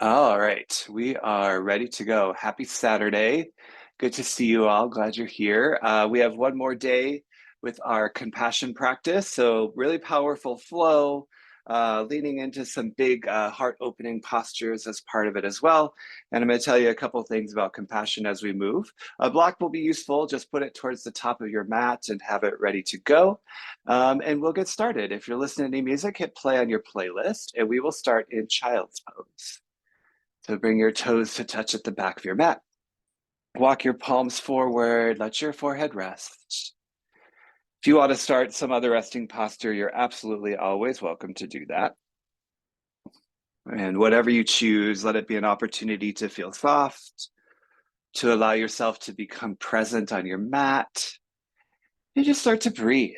All right, we are ready to go. Happy Saturday. Good to see you all. Glad you're here. We have one more day with our compassion practice. So, really powerful flow, leaning into some big heart opening postures as part of it as well. And I'm going to tell you a couple things about compassion as we move. A block will be useful. Just put it towards the top of your mat and have it ready to go. And we'll get started. If you're listening to any music, hit play on your playlist, and we will start in child's pose. So bring your toes to touch at the back of your mat. Walk your palms forward. Let your forehead rest. If you want to start some other resting posture, you're absolutely always welcome to do that. And whatever you choose, let it be an opportunity to feel soft, to allow yourself to become present on your mat. And just start to breathe.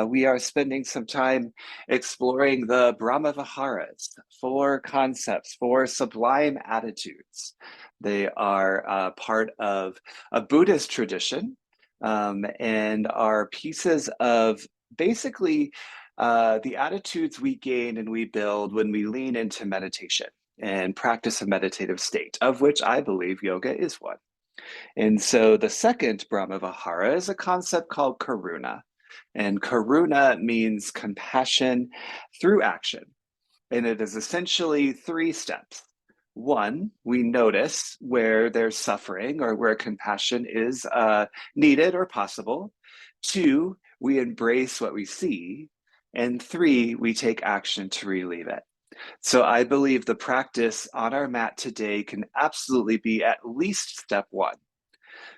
We are spending some time exploring the Brahma Viharas, four concepts, four sublime attitudes. They are part of a Buddhist tradition and are pieces of basically the attitudes we gain and we build when we lean into meditation and practice a meditative state, of which I believe yoga is one. And so the second Brahma Vihara is a concept called Karuna. And Karuna means compassion through action. And it is essentially three steps. One, we notice where there's suffering or where compassion is needed or possible. Two, we embrace what we see. And three, we take action to relieve it. So I believe the practice on our mat today can absolutely be at least step one.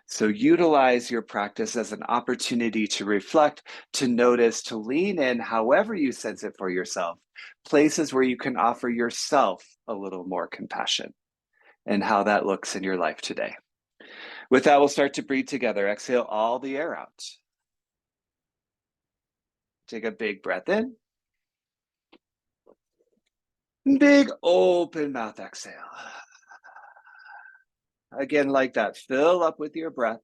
So utilize your practice as an opportunity to reflect, to notice, to lean in however you sense it for yourself, places where you can offer yourself a little more compassion and how that looks in your life today. With that, we'll start to breathe together. Exhale all the air out. Take a big breath in. Big open mouth exhale. Again, like that, fill up with your breath.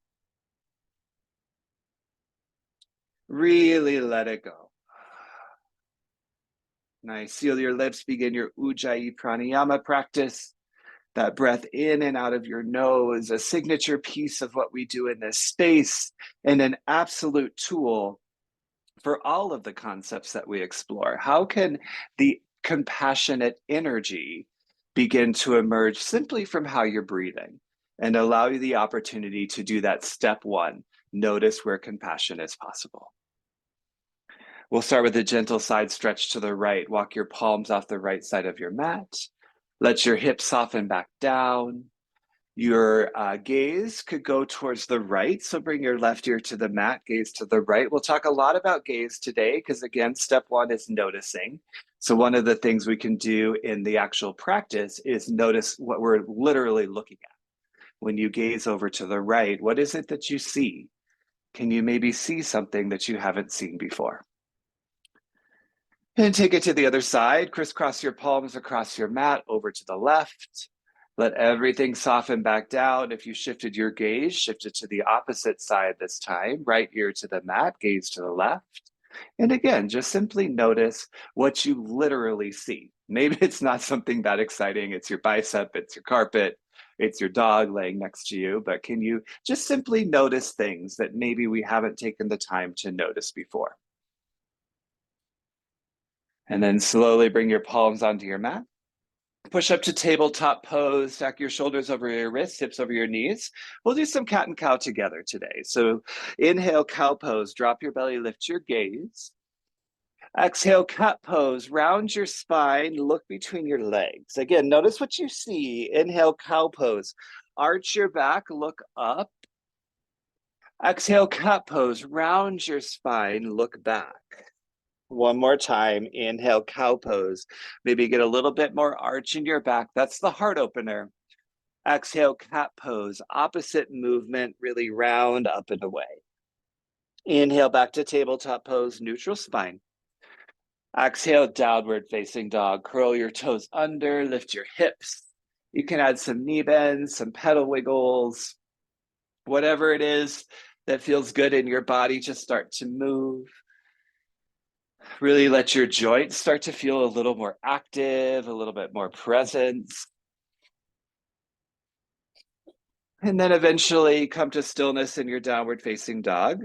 Really let it go. Nice. Seal your lips, begin your Ujjayi pranayama practice. That breath in and out of your nose, a signature piece of what we do in this space, and an absolute tool for all of the concepts that we explore. How can the compassionate energy begin to emerge simply from how you're breathing and allow you the opportunity to do that step one? Notice where compassion is possible. We'll start with a gentle side stretch to the right. Walk your palms off the right side of your mat. Let your hips soften back down. Your gaze could go towards the right. So bring your left ear to the mat, gaze to the right. We'll talk a lot about gaze today because, again, step one is noticing. So one of the things we can do in the actual practice is notice what we're literally looking at. When you gaze over to the right, what is it that you see? Can you maybe see something that you haven't seen before? And take it to the other side. Crisscross your palms across your mat over to the left. Let everything soften back down. If you shifted your gaze, shift it to the opposite side this time. Right ear to the mat, gaze to the left. And again, just simply notice what you literally see. Maybe it's not something that exciting. It's your bicep, it's your carpet, it's your dog laying next to you. But can you just simply notice things that maybe we haven't taken the time to notice before? And then slowly bring your palms onto your mat. Push up to tabletop pose, stack your shoulders over your wrists, hips over your knees. We'll do some cat and cow together today. So inhale, cow pose, drop your belly, lift your gaze. Exhale, cat pose, round your spine, look between your legs. Again, notice what you see. Inhale, cow pose, arch your back, look up. Exhale, cat pose, round your spine, look back. One more time, inhale, cow pose. Maybe get a little bit more arch in your back. That's the heart opener. Exhale, cat pose. Opposite movement, really round up and away. Inhale, back to tabletop pose, neutral spine. Exhale, downward facing dog. Curl your toes under, lift your hips. You can add some knee bends, some pedal wiggles. Whatever it is that feels good in your body, just start to move. Really let your joints start to feel a little more active, a little bit more presence. And then eventually come to stillness in your downward facing dog.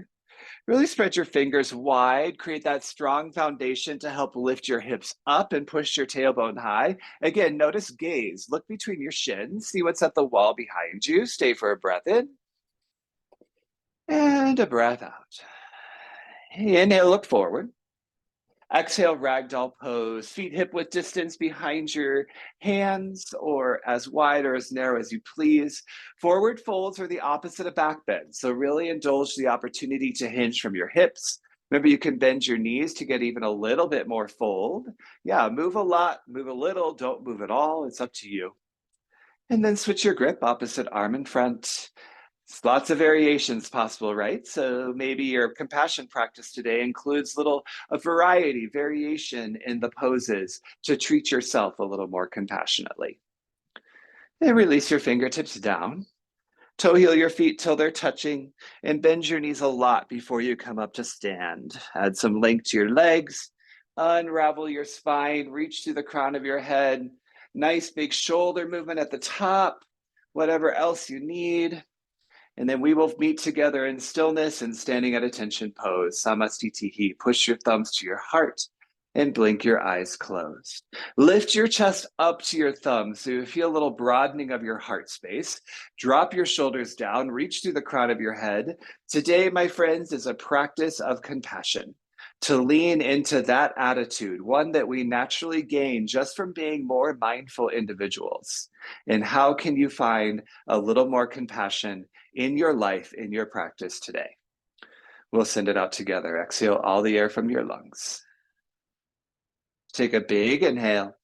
Really spread your fingers wide, create that strong foundation to help lift your hips up and push your tailbone high. Again, notice gaze. Look between your shins, see what's at the wall behind you. Stay for a breath in and a breath out. Inhale, look forward. Exhale, ragdoll pose, feet hip width distance behind your hands, or as wide or as narrow as you please. Forward folds are the opposite of back bend, so really indulge the opportunity to hinge from your hips. Remember, you can bend your knees to get even a little bit more fold. Yeah, move a lot, move a little, don't move at all. It's up to you. And then switch your grip, opposite arm in front. Lots of variations possible, right? So maybe your compassion practice today includes a variety, variation in the poses to treat yourself a little more compassionately. And release your fingertips down. Toe heel your feet till they're touching and bend your knees a lot before you come up to stand. Add some length to your legs. Unravel your spine, reach to the crown of your head. Nice big shoulder movement at the top. Whatever else you need. And then we will meet together in stillness and standing at attention pose. Samastitihi. Push your thumbs to your heart and blink your eyes closed. Lift your chest up to your thumbs so you feel a little broadening of your heart space. Drop your shoulders down, reach through the crown of your head. Today, my friends, is a practice of compassion. To lean into that attitude, one that we naturally gain just from being more mindful individuals. And how can you find a little more compassion in your life, in your practice today? We'll send it out together. Exhale all the air from your lungs. Take a big inhale.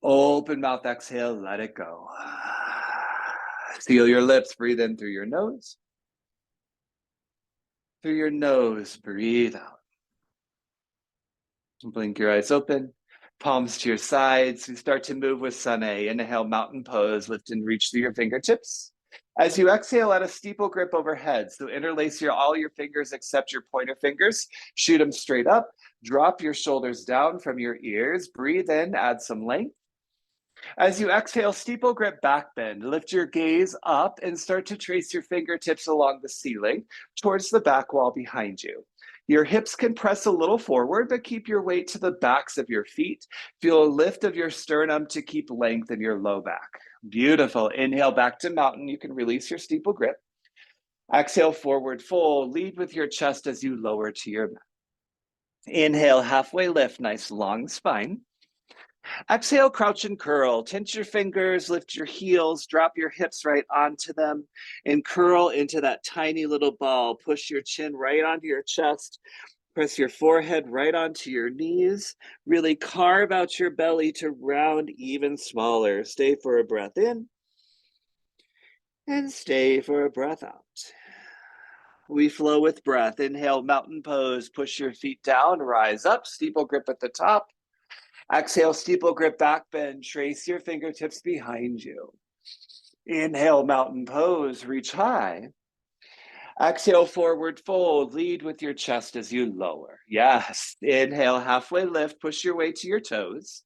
Open mouth, exhale, let it go. Seal your lips, breathe in through your nose. Through your nose, breathe out. Blink your eyes open. Palms to your sides. We start to move with Sun A. Inhale, mountain pose. Lift and reach through your fingertips. As you exhale, add a steeple grip overhead. So interlace all your fingers except your pointer fingers. Shoot them straight up. Drop your shoulders down from your ears. Breathe in, add some length. As you exhale, steeple grip back bend. Lift your gaze up and start to trace your fingertips along the ceiling towards the back wall behind you. Your hips can press a little forward, but keep your weight to the backs of your feet. Feel a lift of your sternum to keep length in your low back. Beautiful. Inhale back to mountain. You can release your steeple grip. Exhale, forward fold. Lead with your chest as you lower to your mat. Inhale, halfway lift. Nice long spine. Exhale, crouch and curl. Tense your fingers, lift your heels, drop your hips right onto them, and curl into that tiny little ball. Push your chin right onto your chest. Press your forehead right onto your knees. Really carve out your belly to round even smaller. Stay for a breath in and stay for a breath out. We flow with breath. Inhale, mountain pose. Push your feet down, rise up, steeple grip at the top. Exhale, steeple grip back bend. Trace your fingertips behind you. Inhale, mountain pose. Reach high. Exhale, forward fold. Lead with your chest as you lower. Yes. Inhale, halfway lift. Push your way to your toes.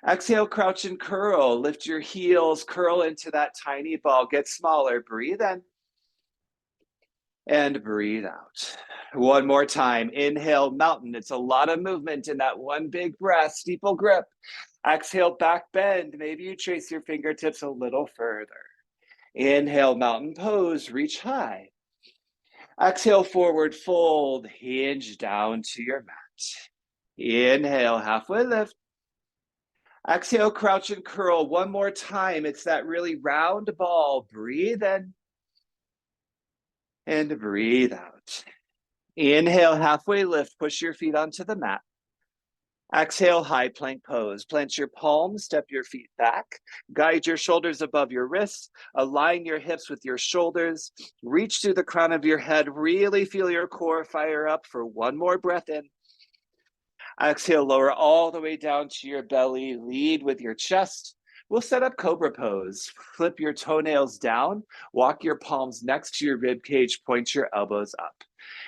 Exhale, crouch and curl. Lift your heels. Curl into that tiny ball. Get smaller. Breathe in. And breathe out. One more time. Inhale, mountain. It's a lot of movement in that one big breath. Steeple grip. Exhale, back bend. Maybe you trace your fingertips a little further. Inhale, mountain pose. Reach high. Exhale, forward fold. Hinge down to your mat. Inhale, halfway lift. Exhale, crouch and curl. One more time. It's that really round ball. Breathe in. And breathe out. Inhale, halfway lift, push your feet onto the mat. Exhale, high plank pose. Plant your palms, step your feet back. Guide your shoulders above your wrists. Align your hips with your shoulders. Reach through the crown of your head. Really feel your core fire up for one more breath in. Exhale, lower all the way down to your belly. Lead with your chest. We'll set up cobra pose. Flip your toenails down. Walk your palms next to your rib cage. Point your elbows up.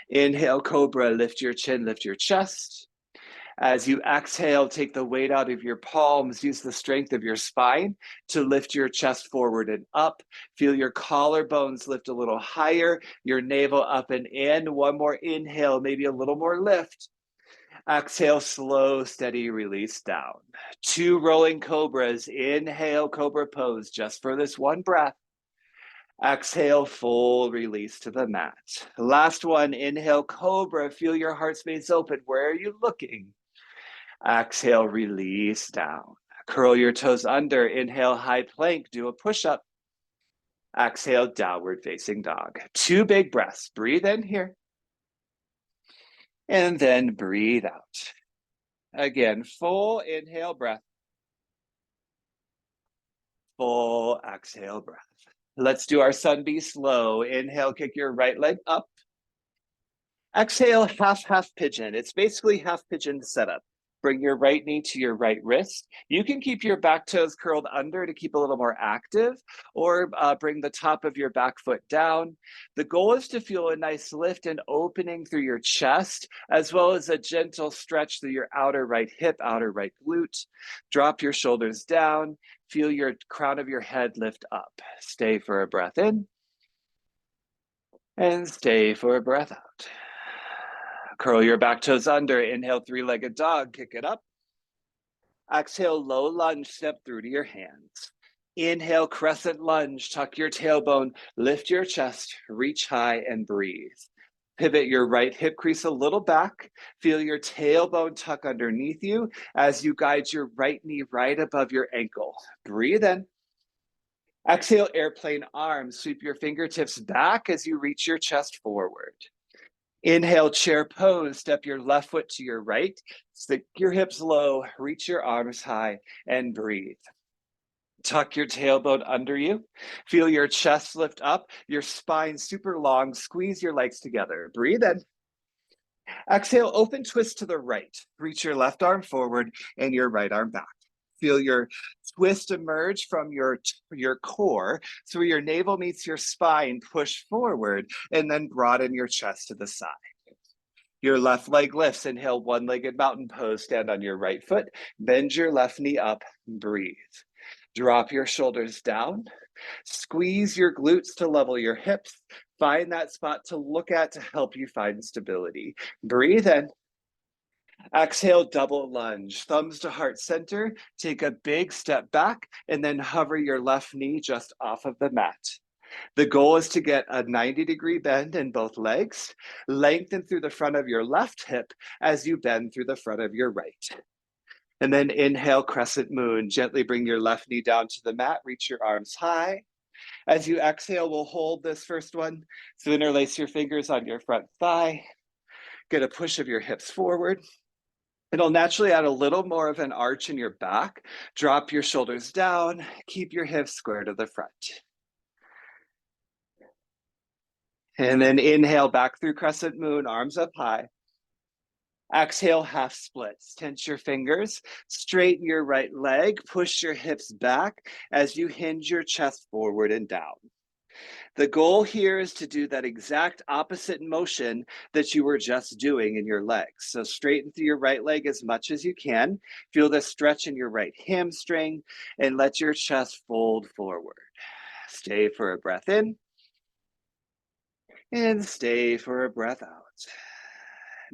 Inhale, cobra, lift your chin, lift your chest. As you exhale, take the weight out of your palms. Use the strength of your spine to lift your chest forward and up. Feel your collarbones lift a little higher, your navel up and in. One more inhale, maybe a little more lift. Exhale, slow, steady release down. 2 rolling cobras. Inhale, cobra pose just for this one breath. Exhale, full release to the mat. Last one, inhale, cobra. Feel your heart space open. Where are you looking? Exhale, release down. Curl your toes under. Inhale, high plank. Do a push-up. Exhale, downward facing dog. 2 big breaths. Breathe in here. And then breathe out. Again, full inhale breath. Full exhale breath. Let's do our sun B slow. Inhale, kick your right leg up. Exhale, half pigeon. It's basically half pigeon setup. Bring your right knee to your right wrist. You can keep your back toes curled under to keep a little more active, or bring the top of your back foot down. The goal is to feel a nice lift and opening through your chest, as well as a gentle stretch through your outer right hip, outer right glute. Drop your shoulders down. Feel your crown of your head lift up. Stay for a breath in, and stay for a breath out. Curl your back toes under. Inhale, 3-legged dog. Kick it up. Exhale, low lunge. Step through to your hands. Inhale, crescent lunge. Tuck your tailbone. Lift your chest. Reach high and breathe. Pivot your right hip crease a little back. Feel your tailbone tuck underneath you as you guide your right knee right above your ankle. Breathe in. Exhale, airplane arms. Sweep your fingertips back as you reach your chest forward. Inhale, chair pose. Step your left foot to your right. Stick your hips low. Reach your arms high and breathe. Tuck your tailbone under you. Feel your chest lift up, your spine super long. Squeeze your legs together. Breathe in. Exhale, open twist to the right. Reach your left arm forward and your right arm back. Feel your twist emerge from your core, so your navel meets your spine. Push forward and then broaden your chest to the side. Your left leg lifts. Inhale, 1-legged mountain pose. Stand on your right foot. Bend your left knee up. Breathe. Drop your shoulders down. Squeeze your glutes to level your hips. Find that spot to look at to help you find stability. Breathe in. Exhale, double lunge. Thumbs to heart center. Take a big step back and then hover your left knee just off of the mat. The goal is to get a 90-degree bend in both legs. Lengthen through the front of your left hip as you bend through the front of your right. And then inhale, crescent moon. Gently bring your left knee down to the mat. Reach your arms high. As you exhale, we'll hold this first one. So interlace your fingers on your front thigh. Get a push of your hips forward. It'll naturally add a little more of an arch in your back. Drop your shoulders down. Keep your hips square to the front. And then inhale back through crescent moon, arms up high. Exhale, half splits. Tense your fingers. Straighten your right leg. Push your hips back as you hinge your chest forward and down. The goal here is to do that exact opposite motion that you were just doing in your legs. So straighten through your right leg as much as you can. Feel the stretch in your right hamstring and let your chest fold forward. Stay for a breath in and stay for a breath out.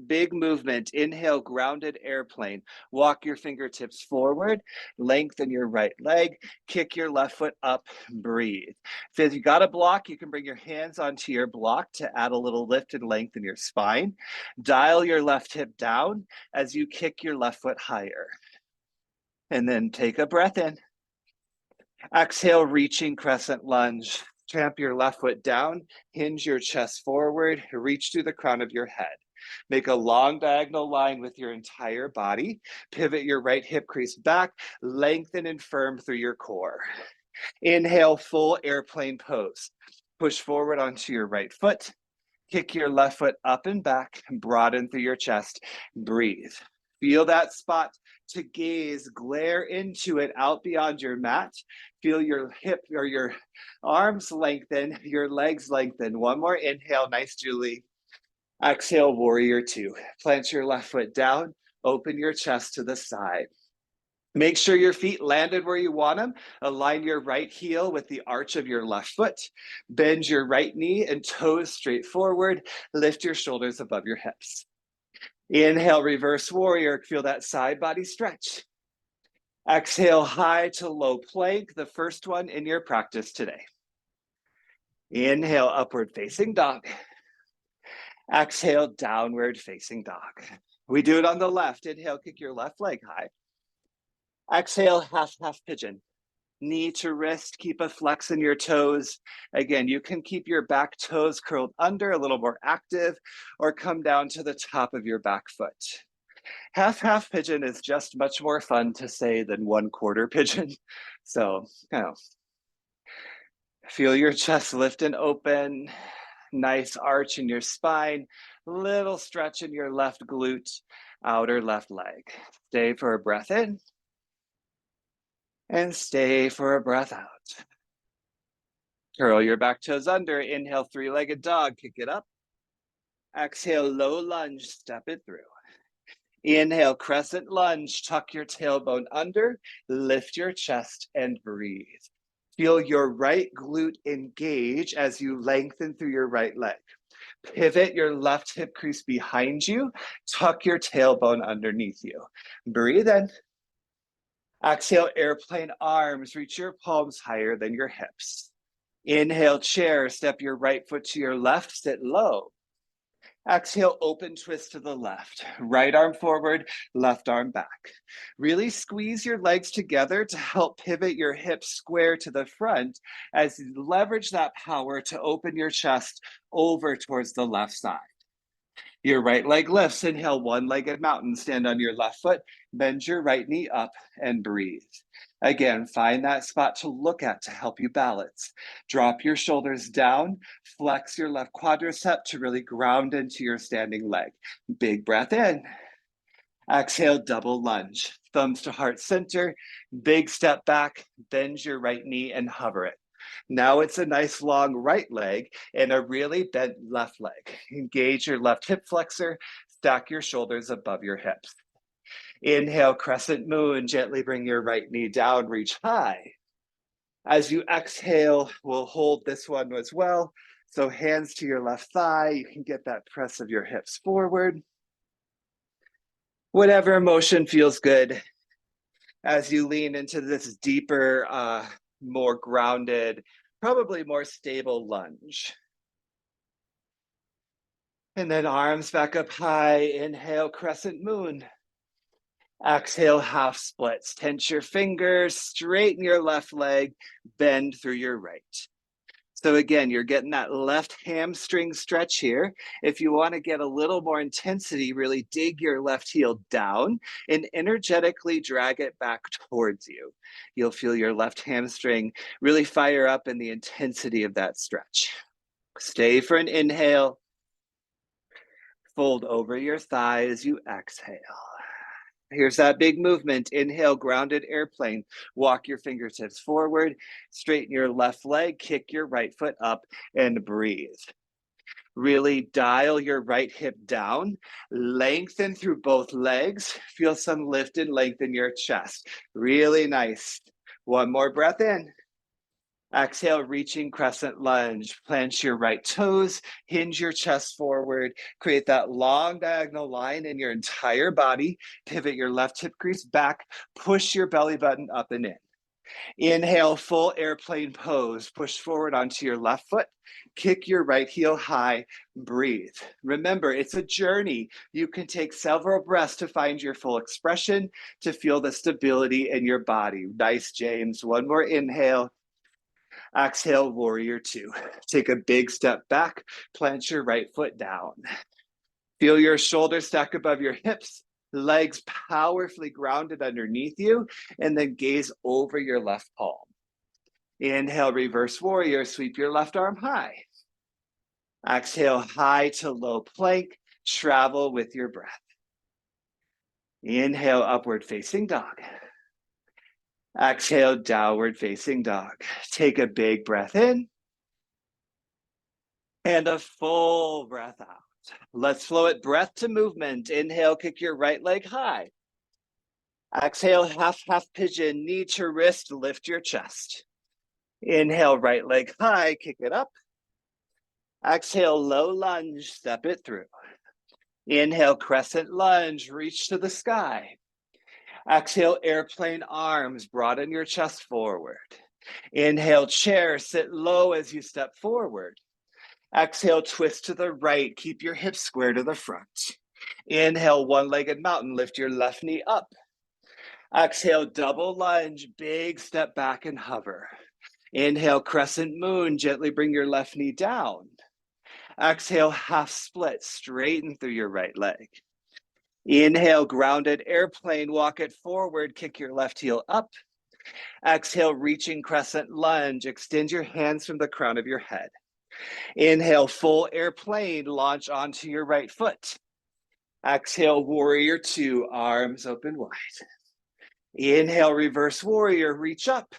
Big movement. Inhale, grounded airplane. Walk your fingertips forward. Lengthen your right leg. Kick your left foot up. Breathe. If you got a block, you can bring your hands onto your block to add a little lift and length in your spine. Dial your left hip down as you kick your left foot higher. And then take a breath in. Exhale, reaching crescent lunge. Tramp your left foot down. Hinge your chest forward. Reach through the crown of your head. Make a long diagonal line with your entire body. Pivot your right hip crease back. Lengthen and firm through your core. Inhale, full airplane pose. Push forward onto your right foot. Kick your left foot up and back. Broaden through your chest. Breathe. Feel that spot to gaze. Glare into it out beyond your mat. Feel your hip or your arms lengthen, your legs lengthen. One more inhale. Nice, Julie. Exhale, warrior two. Plant your left foot down, open your chest to the side. Make sure your feet landed where you want them. Align your right heel with the arch of your left foot. Bend your right knee and toes straight forward. Lift your shoulders above your hips. Inhale, reverse warrior. Feel that side body stretch. Exhale, high to low plank, the first one in your practice today. Inhale, upward facing dog. Exhale, downward facing dog. We do it on the left. Inhale, kick your left leg high. Exhale, half pigeon. Knee to wrist, keep a flex in your toes. Again, you can keep your back toes curled under, a little more active, or come down to the top of your back foot. Half pigeon is just much more fun to say than 1/4 pigeon. So, feel your chest lift and open. Nice arch in your spine. Little stretch in your left glute, outer left leg. Stay for a breath in. And stay for a breath out. Curl your back toes under. Inhale, three-legged dog. Kick it up. Exhale, low lunge. Step it through. Inhale, crescent lunge. Tuck your tailbone under. Lift your chest and breathe. Feel your right glute engage as you lengthen through your right leg. Pivot your left hip crease behind you. Tuck your tailbone underneath you. Breathe in. Exhale, airplane arms. Reach your palms higher than your hips. Inhale, chair. Step your right foot to your left. Sit low. Exhale, open twist to the left. Right arm forward, left arm back. Really squeeze your legs together to help pivot your hips square to the front as you leverage that power to open your chest over towards the left side. Your right leg lifts. Inhale, one-legged mountain. Stand on your left foot. Bend your right knee up and breathe. Again, find that spot to look at to help you balance. Drop your shoulders down. Flex your left quadricep to really ground into your standing leg. Big breath in. Exhale, double lunge. Thumbs to heart center. Big step back. Bend your right knee and hover it. Now it's a nice long right leg and a really bent left leg. Engage your left hip flexor, stack your shoulders above your hips. Inhale, crescent moon, gently bring your right knee down, reach high. As you exhale, we'll hold this one as well. So hands to your left thigh, you can get that press of your hips forward. Whatever motion feels good as you lean into this deeper, more grounded, probably more stable lunge. And then arms back up high. Inhale, crescent moon. Exhale, half splits. Tense your fingers, straighten your left leg, bend through your right. So again, you're getting that left hamstring stretch here. If you want to get a little more intensity, really dig your left heel down and energetically drag it back towards you. You'll feel your left hamstring really fire up in the intensity of that stretch. Stay for an inhale. Fold over your thigh as you exhale. Here's that big movement. Inhale, grounded airplane. Walk your fingertips forward, straighten your left leg, kick your right foot up, and breathe. Really dial your right hip down, lengthen through both legs. Feel some lift and length in your chest. Really nice. One more breath in. Exhale, reaching crescent lunge. Plant your right toes, hinge your chest forward, create that long diagonal line in your entire body. Pivot your left hip crease back, push your belly button up and in. Inhale, full airplane pose. Push forward onto your left foot. Kick your right heel high. Breathe. Remember, it's a journey. You can take several breaths to find your full expression, to feel the stability in your body. Nice, James. One more inhale. Exhale, warrior two. Take a big step back, plant your right foot down. Feel your shoulders stack above your hips, legs powerfully grounded underneath you, and then gaze over your left palm. Inhale, reverse warrior, sweep your left arm high. Exhale, high to low plank, travel with your breath. Inhale, upward facing dog. Exhale, downward facing dog. Take a big breath in and a full breath out. Let's flow it breath to movement. Inhale, kick your right leg high. Exhale, half pigeon, knee to wrist, lift your chest. Inhale, right leg high, kick it up. Exhale, low lunge, step it through. Inhale, crescent lunge, reach to the sky. Exhale, airplane arms, broaden your chest forward. Inhale, chair, sit low as you step forward. Exhale, twist to the right, keep your hips square to the front. Inhale, one-legged mountain, lift your left knee up. Exhale, double lunge, big step back and hover. Inhale, crescent moon, gently bring your left knee down. Exhale, half split, straighten through your right leg. Inhale, grounded airplane, walk it forward, kick your left heel up. Exhale, reaching crescent lunge, extend your hands from the crown of your head. Inhale, full airplane, launch onto your right foot. Exhale, warrior two, arms open wide. Inhale, reverse warrior, reach up.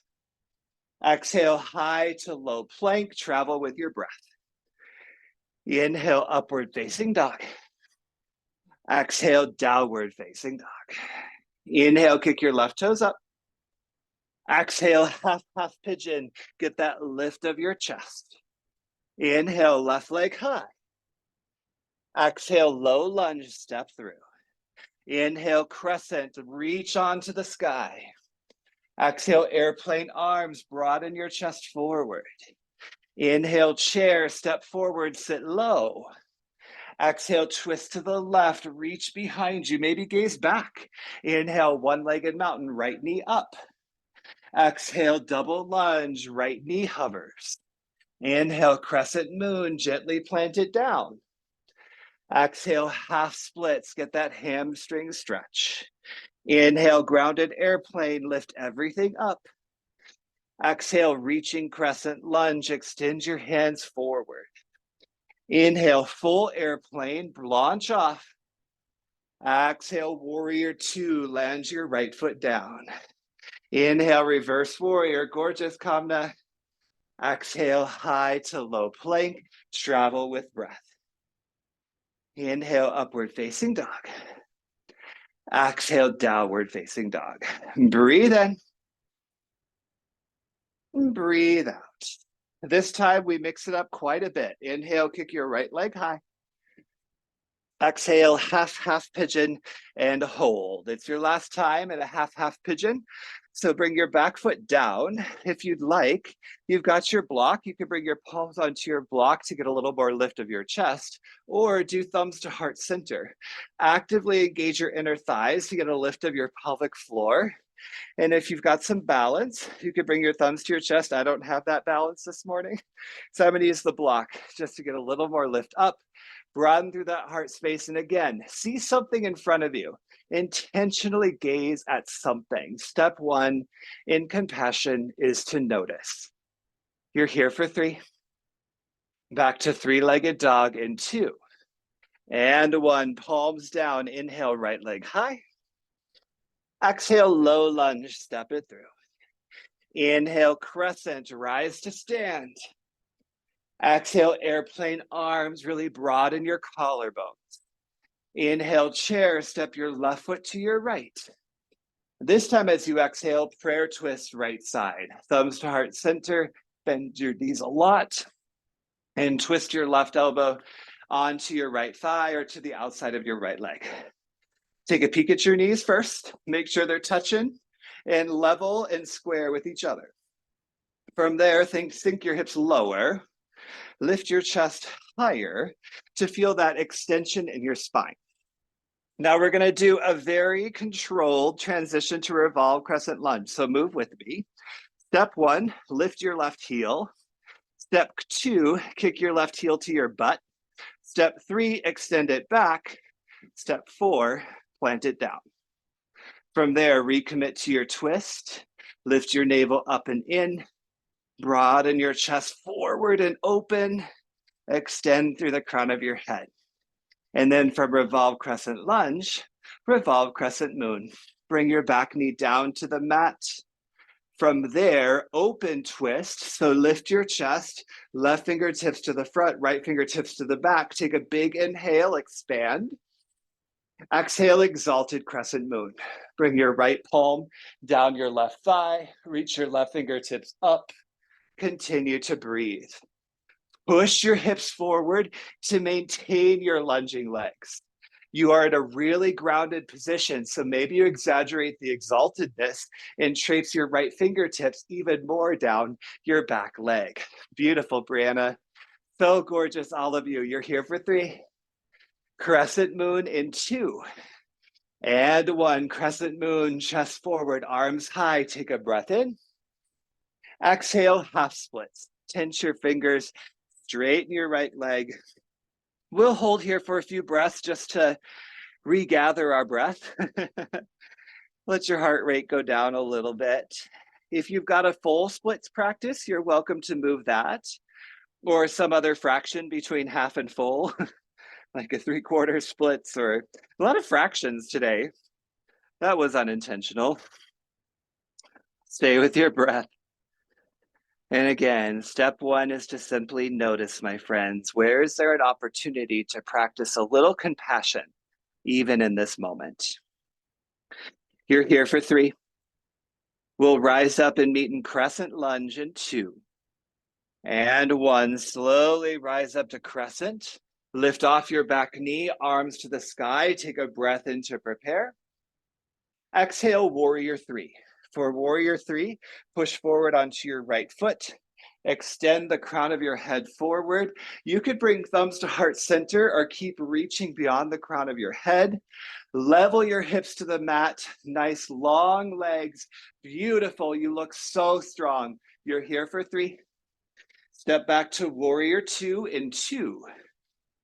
Exhale, high to low plank, travel with your breath. Inhale, upward facing dog. Exhale, downward facing dog. Inhale, kick your left toes up. Exhale, half pigeon. Get that lift of your chest. Inhale, left leg high. Exhale, low lunge, step through. Inhale, crescent, reach onto the sky. Exhale, airplane arms, broaden your chest forward. Inhale, chair, step forward, sit low. Exhale, twist to the left, reach behind you, maybe gaze back. Inhale, one-legged mountain, right knee up. Exhale, double lunge, right knee hovers. Inhale, crescent moon, gently plant it down. Exhale, half splits, get that hamstring stretch. Inhale, grounded airplane, lift everything up. Exhale, reaching crescent lunge, extend your hands forward. Inhale, full airplane, launch off. Exhale, warrior two, land your right foot down. Inhale, reverse warrior, gorgeous Karuna. Exhale, high to low plank, travel with breath. Inhale, upward facing dog. Exhale, downward facing dog. Breathe in. Breathe out. This time we mix it up quite a bit. Inhale, kick your right leg high. Exhale, half pigeon and hold. It's your last time at a half pigeon. So bring your back foot down. If you'd like, you've got your block. You can bring your palms onto your block to get a little more lift of your chest, or do thumbs to heart center. Actively engage your inner thighs to get a lift of your pelvic floor. And if you've got some balance, you could bring your thumbs to your chest. I don't have that balance this morning. So I'm going to use the block just to get a little more lift up. Broaden through that heart space. And again, see something in front of you. Intentionally gaze at something. Step one in compassion is to notice. You're here for 3. Back to three-legged dog in 2. And 1, palms down. Inhale, right leg high. Exhale, low lunge, step it through. Inhale, crescent, rise to stand. Exhale, airplane arms, really broaden your collarbones. Inhale, chair, step your left foot to your right. This time as you exhale, prayer twist right side. Thumbs to heart center, bend your knees a lot, and twist your left elbow onto your right thigh or to the outside of your right leg. Take a peek at your knees first. Make sure they're touching and level and square with each other. From there, sink your hips lower. Lift your chest higher to feel that extension in your spine. Now we're going to do a very controlled transition to revolve crescent lunge. So move with me. Step 1, lift your left heel. Step 2, kick your left heel to your butt. Step 3, extend it back. Step 4, plant it down. From there, recommit to your twist. Lift your navel up and in. Broaden your chest forward and open. Extend through the crown of your head. And then from revolve crescent lunge, revolve crescent moon. Bring your back knee down to the mat. From there, open twist. So lift your chest, left fingertips to the front, right fingertips to the back. Take a big inhale, expand. Exhale, exalted crescent moon. Bring your right palm down your left thigh, reach your left fingertips up. Continue to breathe. Push your hips forward to maintain your lunging legs. You are in a really grounded position, so maybe you exaggerate the exaltedness and trace your right fingertips even more down your back leg. Beautiful, Brianna. So gorgeous, all of you. You're here for 3. Crescent moon in 2. And 1. Crescent moon, chest forward, arms high. Take a breath in. Exhale, half splits. Tense your fingers, straighten your right leg. We'll hold here for a few breaths just to regather our breath. Let your heart rate go down a little bit. If you've got a full splits practice, you're welcome to move that, or some other fraction between half and full, like a 3/4 splits, or a lot of fractions today. That was unintentional. Stay with your breath. And again, step 1 is to simply notice, my friends, where is there an opportunity to practice a little compassion, even in this moment? You're here for 3. We'll rise up and meet in crescent lunge in 2. And 1, slowly rise up to crescent. Lift off your back knee, arms to the sky. Take a breath in to prepare. Exhale, warrior 3. For warrior 3, push forward onto your right foot. Extend the crown of your head forward. You could bring thumbs to heart center or keep reaching beyond the crown of your head. Level your hips to the mat. Nice long legs. Beautiful. You look so strong. You're here for 3. Step back to warrior 2 in 2.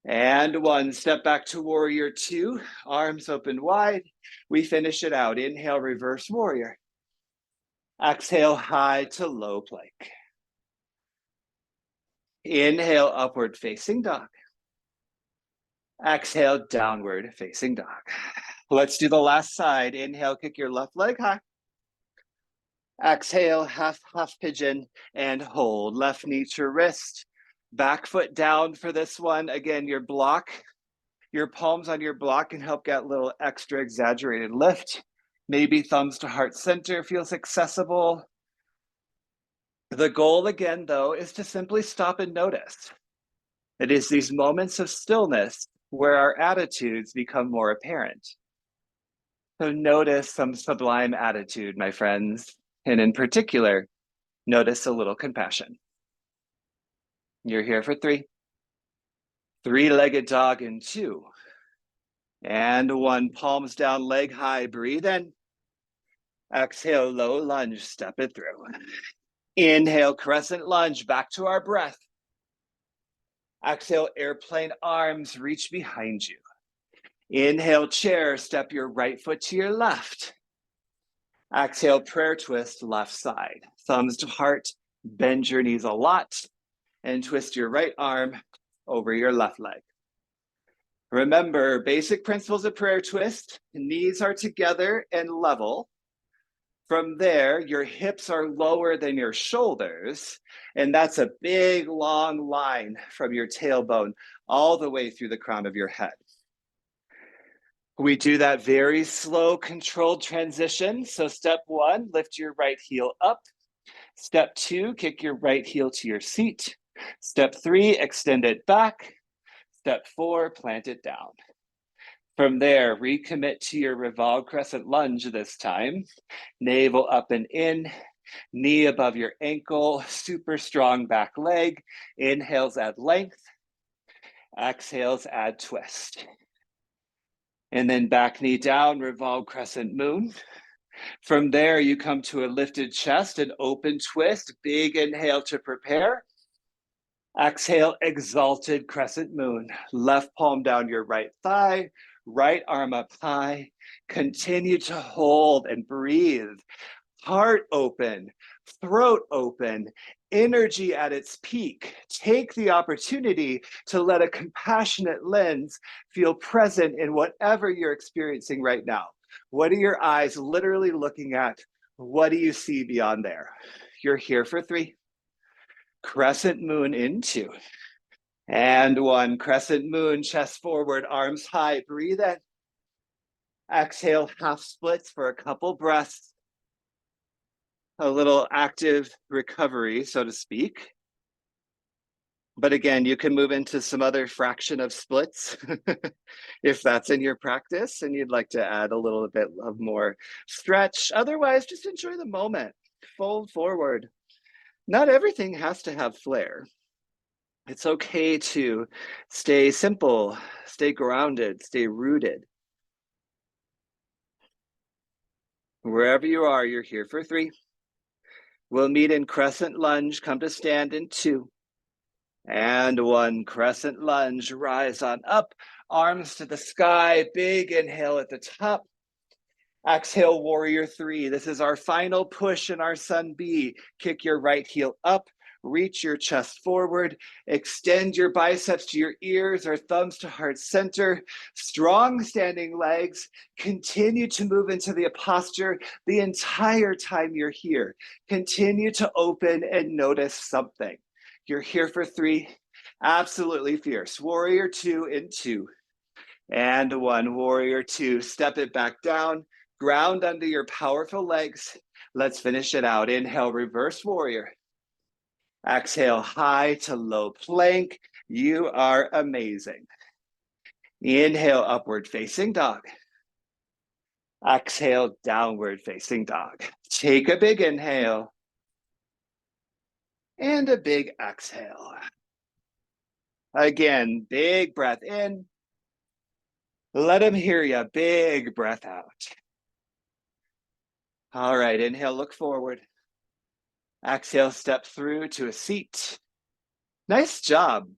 And 1, step back to warrior 2, arms open wide. We finish it out. Inhale, reverse warrior. Exhale, high to low plank. Inhale, upward facing dog. Exhale, downward facing dog. Let's do the last side. Inhale, kick your left leg high. Exhale, half pigeon, and hold. Left knee to wrist. Back foot down for this one. Again, your palms on your block can help get a little extra exaggerated lift. Maybe thumbs to heart center feels accessible. The goal again, though, is to simply stop and notice. It is these moments of stillness where our attitudes become more apparent. So notice some sublime attitude, my friends, and in particular, notice a little compassion. You're here for 3. 3-legged dog in 2. And 1, palms down, leg high, breathe in. Exhale, low lunge, step it through. Inhale, crescent lunge, back to our breath. Exhale, airplane arms, reach behind you. Inhale, chair, step your right foot to your left. Exhale, prayer twist, left side. Thumbs to heart, bend your knees a lot, and twist your right arm over your left leg. Remember, basic principles of prayer twist. Knees are together and level. From there, your hips are lower than your shoulders, and that's a big, long line from your tailbone all the way through the crown of your head. We do that very slow, controlled transition. So step 1, lift your right heel up. Step 2, kick your right heel to your seat. Step 3, extend it back. Step 4, plant it down. From there, recommit to your revolved crescent lunge this time. Navel up and in, knee above your ankle, super strong back leg. Inhales, add length. Exhales, add twist. And then back knee down, revolved crescent moon. From there, you come to a lifted chest, an open twist, big inhale to prepare. Exhale, exalted crescent moon. Left palm down your right thigh, right arm up high. Continue to hold and breathe. Heart open, throat open, energy at its peak. Take the opportunity to let a compassionate lens feel present in whatever you're experiencing right now. What are your eyes literally looking at? What do you see beyond there? You're here for 3. Crescent moon in 2. And 1. Crescent moon, chest forward, arms high. Breathe in. Exhale, half splits for a couple breaths. A little active recovery, so to speak. But again, you can move into some other fraction of splits if that's in your practice and you'd like to add a little bit of more stretch. Otherwise, just enjoy the moment. Fold forward. Not everything has to have flair. It's okay to stay simple, stay grounded, stay rooted. Wherever you are, you're here for 3. We'll meet in crescent lunge. Come to stand in 2. And 1. Crescent lunge, rise on up, arms to the sky, big inhale at the top. Exhale, warrior 3. This is our final push in our sun B. Kick your right heel up, reach your chest forward, extend your biceps to your ears or thumbs to heart center. Strong standing legs. Continue to move into the posture the entire time you're here. Continue to open and notice something. You're here for 3. Absolutely fierce. Warrior 2 in 2. And 1. Warrior 2. Step it back down. Ground under your powerful legs. Let's finish it out. Inhale, reverse warrior. Exhale, high to low plank. You are amazing. Inhale, upward facing dog. Exhale, downward facing dog. Take a big inhale. And a big exhale. Again, big breath in. Let them hear you. Big breath out. All right, inhale, look forward. Exhale, step through to a seat. Nice job.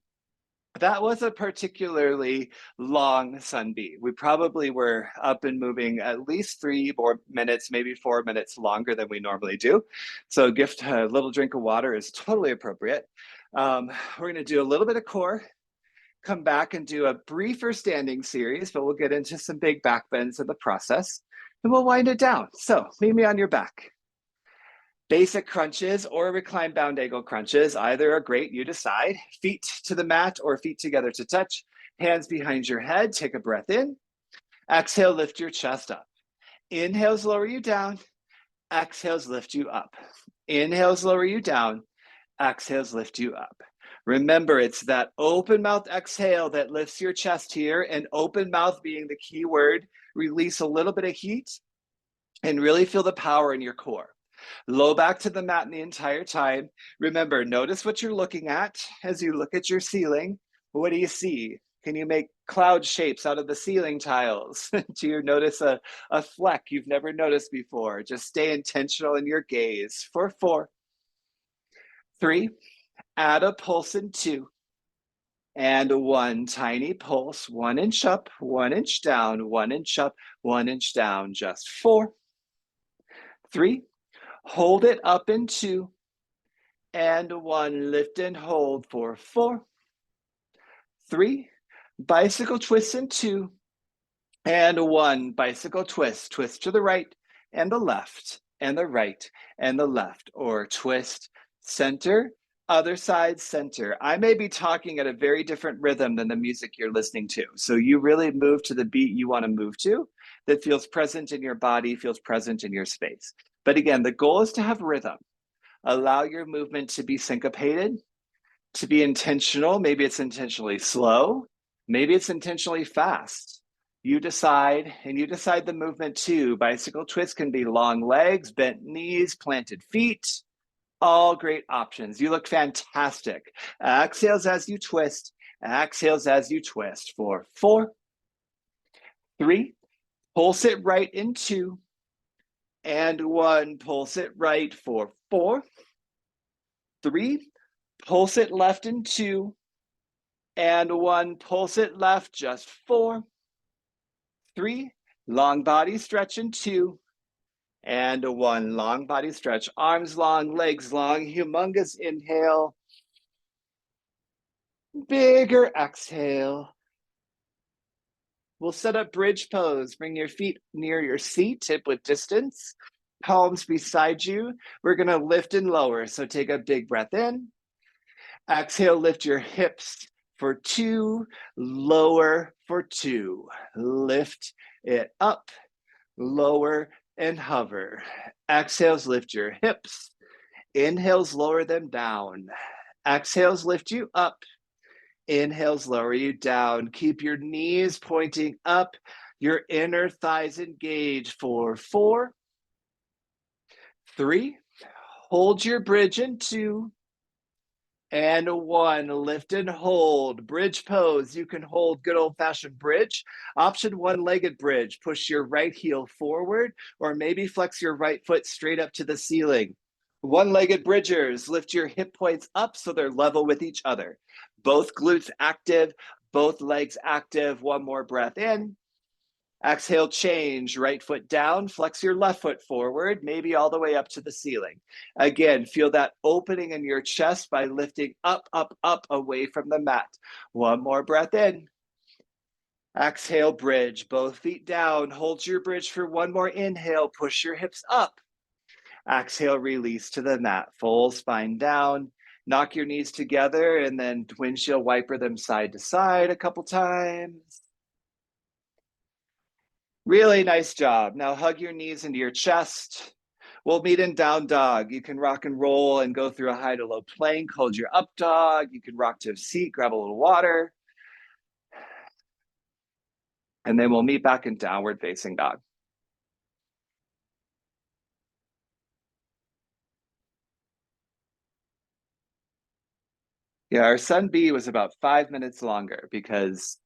That was a particularly long sun B. We probably were up and moving at least 3 more minutes, maybe 4 minutes longer than we normally do. So gift a little drink of water is totally appropriate. We're going to do a little bit of core, come back and do a briefer standing series, but we'll get into some big back bends in the process and we'll wind it down. So meet me on your back. Basic crunches or reclined bound angle crunches, either are great, you decide. Feet to the mat or feet together to touch. Hands behind your head, take a breath in. Exhale, lift your chest up. Inhales lower you down. Exhales lift you up. Inhales lower you down. Exhales lift you up. Remember, it's that open mouth exhale that lifts your chest here, and open mouth being the key word. Release a little bit of heat and really feel the power in your core. Low back to the mat the entire time. Remember, notice what you're looking at as you look at your ceiling. What do you see? Can you make cloud shapes out of the ceiling tiles? Do you notice a fleck you've never noticed before? Just stay intentional in your gaze for 4, 3, add a pulse in 2, and 1. Tiny pulse, 1 inch up, 1 inch down, 1 inch up, 1 inch down. Just 4, 3, hold it up in 2, and 1. Lift and hold for 4, 3, bicycle twist in 2, and 1. Bicycle twist. Twist to the right and the left, and the right and the left, or twist, center, other side, center. I may be talking at a very different rhythm than the music you're listening to. So you really move to the beat you want to move to that feels present in your body, feels present in your space. But again, the goal is to have rhythm. Allow your movement to be syncopated, to be intentional. Maybe it's intentionally slow. Maybe it's intentionally fast. You decide, and you decide the movement too. Bicycle twist can be long legs, bent knees, planted feet. All great options. You look fantastic. Exhales as you twist. Exhales as you twist for 4, 3, pulse it right in 2, and 1. Pulse it right for 4, 3, pulse it left in 2, and 1. Pulse it left, just 4, 3, long body stretch in 2, and 1. Long body stretch, arms long, legs long, humongous inhale, bigger exhale. We'll set up bridge pose. Bring your feet near your seat, hip width distance. palms beside you. We're going to lift and lower. So take a big breath in. Exhale, lift your hips for 2, lower for 2. Lift it up, lower, and hover. Exhales, lift your hips. Inhales, lower them down. Exhales, lift you up. Inhales, lower you down. Keep your knees pointing up, your inner thighs engaged for 4, 3. Hold your bridge in 2, and 1. Lift and hold. Bridge pose. You can hold good old-fashioned bridge. Option 1, legged bridge. Push your right heel forward, or maybe flex your right foot straight up to the ceiling. 1-legged bridgers. Lift your hip points up so they're level with each other. Both glutes active, both legs active. One more breath in. Exhale, change, right foot down, flex your left foot forward, maybe all the way up to the ceiling. Again, feel that opening in your chest by lifting up, up, up away from the mat. One more breath in. Exhale, bridge, both feet down. Hold your bridge for one more inhale. Push your hips up. Exhale, release to the mat. Full spine down. Knock your knees together and then windshield wiper them side to side a couple times. Really nice job. Now hug your knees into your chest. We'll meet in down dog. You can rock and roll and go through a high to low plank. Hold your up dog. You can rock to a seat, grab a little water. And then we'll meet back in downward facing dog. Yeah, our Sun B was about 5 minutes longer because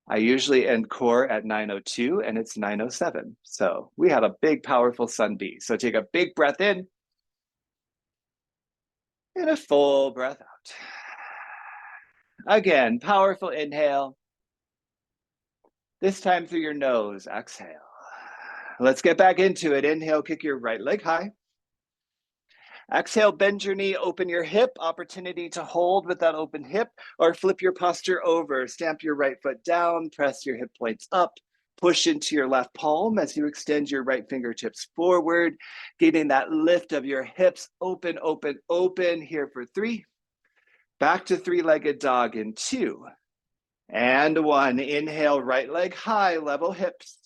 I usually end core at 9:02 and it's 9:07. So we had a big, powerful Sun B. So take a big breath in and a full breath out. Again, powerful inhale. This time through your nose, exhale. Let's get back into it. Inhale, kick your right leg high. Exhale, bend your knee, open your hip. Opportunity to hold with that open hip, or flip your posture over. Stamp your right foot down, press your hip points up. Push into your left palm as you extend your right fingertips forward, getting that lift of your hips. Open, open, open. Here for 3. Back to 3-legged dog in 2. And 1. Inhale, right leg high, level hips.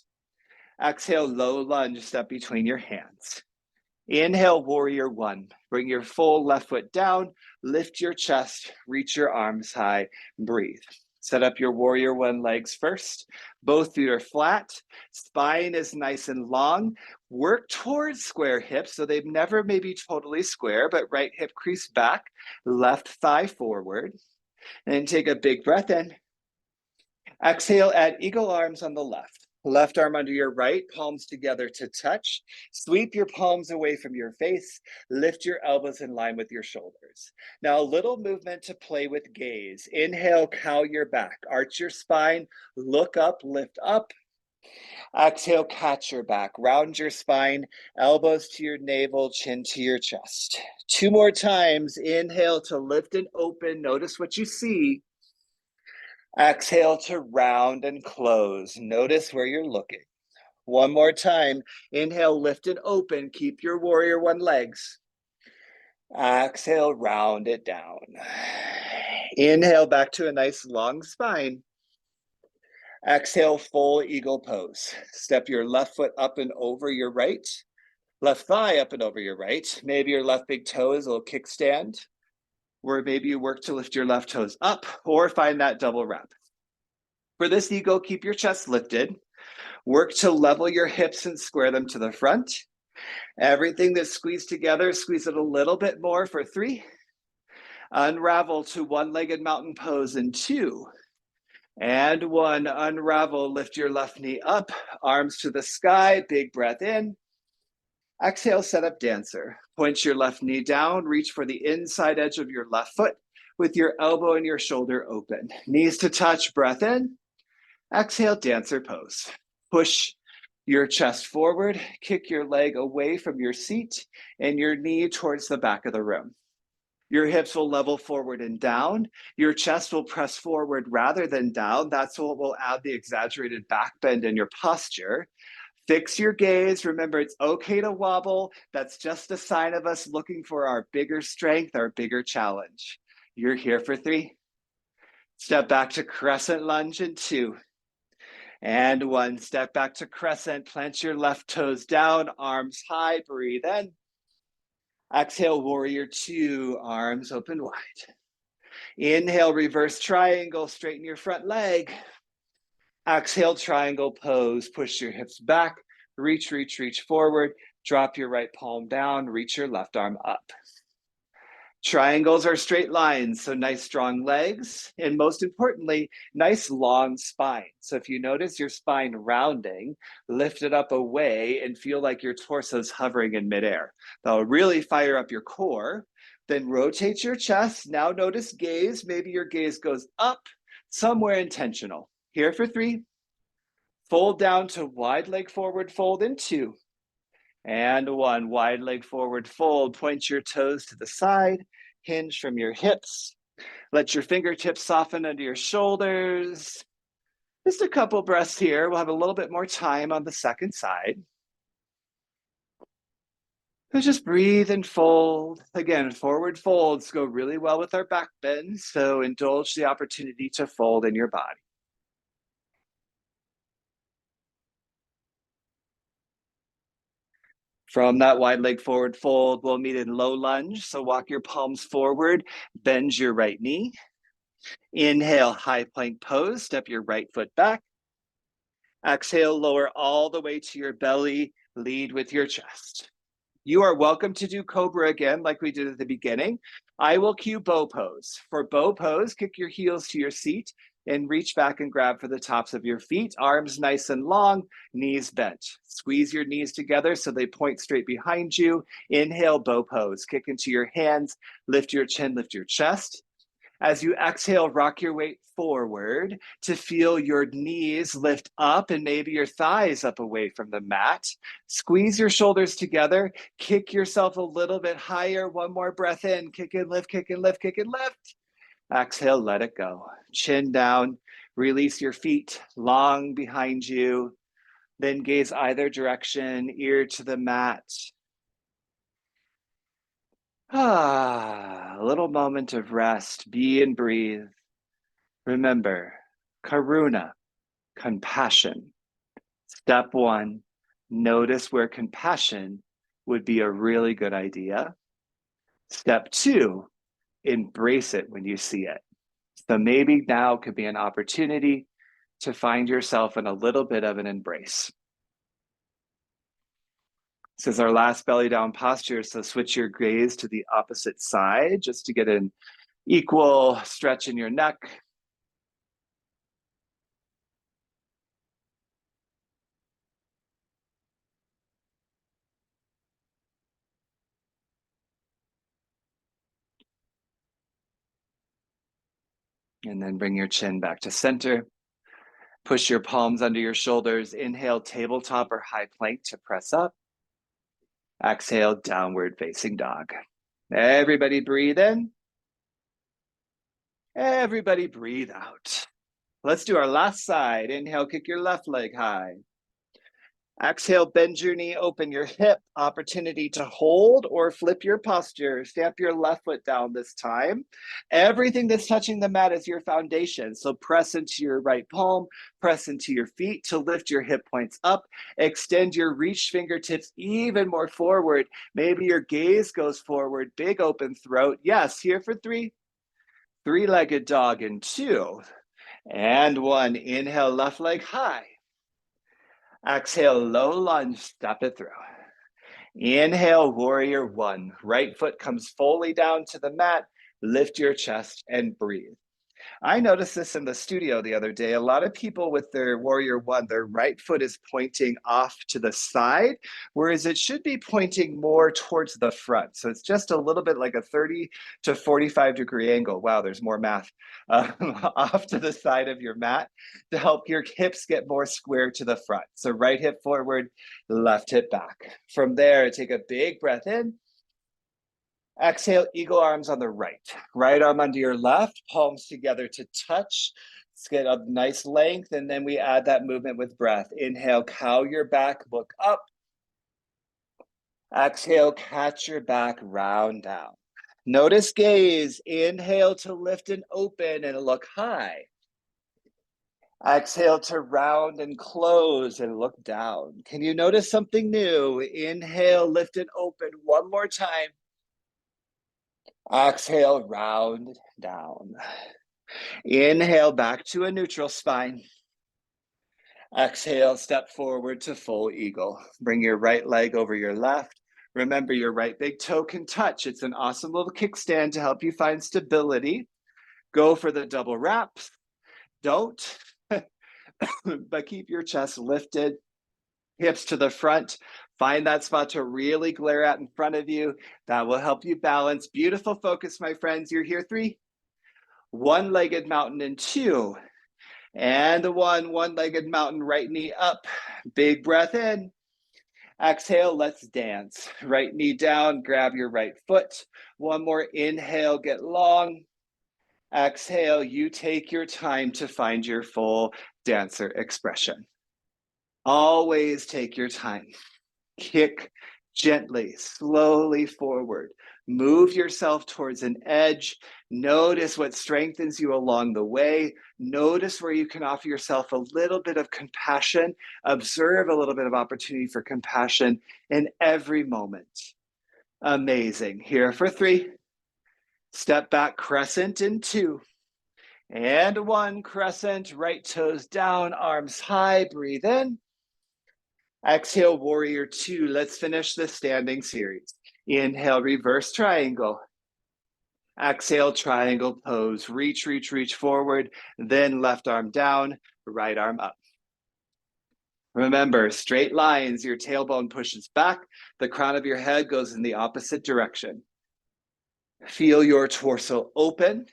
Exhale, low lunge, step between your hands. Inhale, warrior 1. Bring your full left foot down, lift your chest, reach your arms high, breathe. Set up your warrior 1 legs first. Both feet are flat. Spine is nice and long. Work towards square hips, so they've never maybe totally square, but right hip crease back, left thigh forward. And then take a big breath in. Exhale, add eagle arms on the left. Left arm under your right, palms together to touch. Sweep your palms away from your face. Lift your elbows in line with your shoulders. Now, a little movement to play with gaze. Inhale, cow your back. Arch your spine. Look up, lift up. Exhale, catch your back. Round your spine. Elbows to your navel, chin to your chest. 2 more times. Inhale to lift and open. Notice what you see. Exhale to round and close. Notice where you're looking. One more time. Inhale, lift and open. Keep your warrior 1 legs. Exhale, round it down. Inhale, back to a nice long spine. Exhale, full eagle pose. Step your left foot up and over your right. Left thigh up and over your right. Maybe your left big toe is a little kickstand, where maybe you work to lift your left toes up, or find that double wrap. For this eagle, keep your chest lifted. Work to level your hips and square them to the front. Everything that's squeezed together, squeeze it a little bit more for 3. Unravel to 1-legged mountain pose in 2. And 1. Unravel, lift your left knee up, arms to the sky, big breath in. Exhale, set up dancer. Point your left knee down, reach for the inside edge of your left foot with your elbow and your shoulder open. Knees to touch, breath in. Exhale, dancer pose. Push your chest forward, kick your leg away from your seat and your knee towards the back of the room. Your hips will level forward and down. Your chest will press forward rather than down. That's what will add the exaggerated back bend in your posture. Fix your gaze. Remember, it's okay to wobble. That's just a sign of us looking for our bigger strength, our bigger challenge. You're here for 3. Step back to crescent lunge in 2. And 1. Step back to crescent. Plant your left toes down, arms high. Breathe in. Exhale, warrior 2, arms open wide. Inhale, reverse triangle, straighten your front leg. Exhale, triangle pose, push your hips back, reach, reach, reach forward, drop your right palm down, reach your left arm up. Triangles are straight lines, so nice strong legs, and most importantly, nice long spine. So if you notice your spine rounding, lift it up away and feel like your torso's hovering in midair. That'll really fire up your core. Then rotate your chest. Now notice gaze. Maybe your gaze goes up, somewhere intentional. Here for 3. Fold down to wide leg forward fold in 2. And 1, wide leg forward fold. Point your toes to the side, hinge from your hips. Let your fingertips soften under your shoulders. Just a couple breaths here. We'll have a little bit more time on the second side. So just breathe and fold. Again, forward folds go really well with our back bend, so indulge the opportunity to fold in your body. From that wide leg forward fold, we'll meet in low lunge. So walk your palms forward, bend your right knee. Inhale, high plank pose, step your right foot back. Exhale, lower all the way to your belly, lead with your chest. You are welcome to do cobra again, like we did at the beginning. I will cue bow pose. For bow pose, kick your heels to your seat and reach back and grab for the tops of your feet, arms nice and long, knees bent. Squeeze your knees together so they point straight behind you. Inhale, bow pose. Kick into your hands, lift your chin, lift your chest. As you exhale, rock your weight forward to feel your knees lift up and maybe your thighs up away from the mat. Squeeze your shoulders together, kick yourself a little bit higher. One more breath in, kick and lift, kick and lift, kick and lift. Exhale, let it go. Chin down, release your feet long behind you. Then gaze either direction, ear to the mat. A little moment of rest, be and breathe. Remember, Karuna, compassion. Step 1, notice where compassion would be a really good idea. Step 2, embrace it when you see it. So maybe now could be an opportunity to find yourself in a little bit of an embrace. This is our last belly down posture, so switch your gaze to the opposite side just to get an equal stretch in your neck. And then bring your chin back to center. Push your palms under your shoulders. Inhale, tabletop or high plank to press up. Exhale, downward facing dog. Everybody breathe in. Everybody breathe out. Let's do our last side. Inhale, kick your left leg high. Exhale, bend your knee, open your hip. Opportunity to hold or flip your posture. Stamp your left foot down this time. Everything that's touching the mat is your foundation. So press into your right palm, press into your feet to lift your hip points up. Extend your reach fingertips even more forward. Maybe your gaze goes forward, big open throat. Yes, here for 3. 3-legged dog in 2. And 1. Inhale, left leg high. Exhale, low lunge, step it through. Inhale, warrior 1. Right foot comes fully down to the mat. Lift your chest and breathe. I noticed this in the studio the other day. A lot of people with their warrior 1, their right foot is pointing off to the side, whereas it should be pointing more towards the front. So it's just a little bit like a 30 to 45 degree angle. Wow, there's more math off to the side of your mat to help your hips get more square to the front. So right hip forward, left hip back. From there, take a big breath in. Exhale, eagle arms on the right. Right arm under your left, palms together to touch. Let's get a nice length, and then we add that movement with breath. Inhale, cow your back, look up. Exhale, catch your back, round down. Notice gaze. Inhale to lift and open and look high. Exhale to round and close and look down. Can you notice something new? Inhale, lift and open one more time. Exhale, round down. Inhale, back to a neutral spine. Exhale, step forward to full eagle. Bring your right leg over your left. Remember, your right big toe can touch. It's an awesome little kickstand to help you find stability. Go for the double wraps. Don't, but keep your chest lifted, hips to the front. Find that spot to really glare at in front of you. That will help you balance. Beautiful focus, my friends. You're here. 3, one-legged mountain in 2, and 1, one-legged mountain, right knee up. Big breath in. Exhale, let's dance. Right knee down, grab your right foot. One more inhale, get long. Exhale, you take your time to find your full dancer expression. Always take your time. Kick gently, slowly forward. Move yourself towards an edge. Notice what strengthens you along the way. Notice where you can offer yourself a little bit of compassion. Observe a little bit of opportunity for compassion in every moment. Amazing. Here for 3. Step back, crescent in 2. And 1, crescent, right toes down, arms high, breathe in. Exhale, warrior 2. Let's finish the standing series. Inhale, reverse triangle. Exhale, triangle pose. Reach, reach, reach forward. Then left arm down, right arm up. Remember, straight lines, your tailbone pushes back. The crown of your head goes in the opposite direction. Feel your torso open.